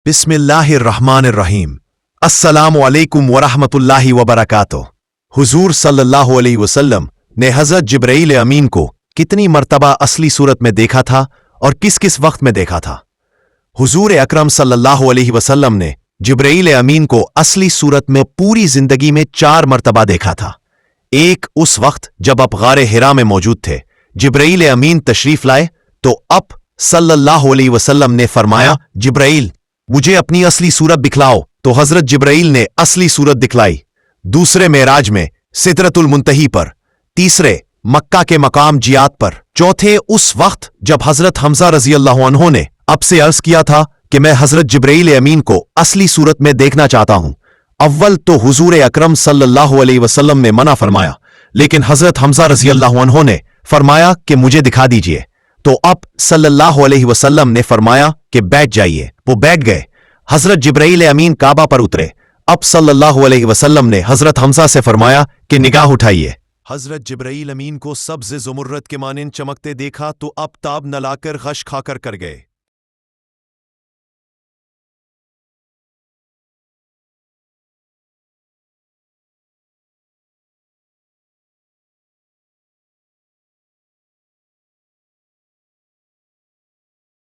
बिस्मिल्लाहिर्रहमानिर्रहीम। अस्सलामु अलैकुम वरहमतुल्लाहि वबरकातुह। हुजूर सल्लल्लाहु अलैहि वसल्लम ने हज़रत जिब्राईल अमीन को कितनी मर्तबा असली सूरत में देखा था और किस किस वक्त में देखा था? हुजूर अकरम सल्लल्लाहु अलैहि वसल्लम ने जिब्राईल अमीन को असली सूरत में पूरी जिंदगी में 4 मर्तबा देखा था। एक उस वक्त जब आप गारे हिरा में मौजूद थे, जिब्राईल अमीन तशरीफ लाए तो आप सल्लल्लाहु अलैहि वसल्लम ने फरमाया, जिब्राईल मुझे अपनी असली सूरत दिखलाओ, तो हजरत जिब्राईल ने असली सूरत दिखलाई। दूसरे मेराज में सिदरतुल मुंतही पर, तीसरे मक्का के मकाम जियात पर, चौथे उस वक्त जब हजरत हमजा रजी अल्लाह अन्हो ने अब से अर्ज किया था कि मैं हजरत जिब्राईल अमीन को असली सूरत में देखना चाहता हूं। अव्वल तो हुजूर अकरम सल्लल्लाहु अलैहि वसल्लम ने मना फरमाया, लेकिन हजरत हमजा रजी अल्लाह अन्हो ने फरमाया कि मुझे दिखा दीजिए। तो अब सल्लल्लाहु अलैहि वसल्लम ने फरमाया कि बैठ जाइए। वो बैठ गए। हजरत जिब्राईल अमीन काबा पर उतरे। अब सल्लल्लाहु अलैहि वसल्लम ने हजरत हमजा से फरमाया कि निगाह उठाइए। हजरत जिब्राईल अमीन को सब्ज़ ज़ुमुर्रत के मानिंद चमकते देखा तो अब ताब न लाकर गश खाकर कर गए।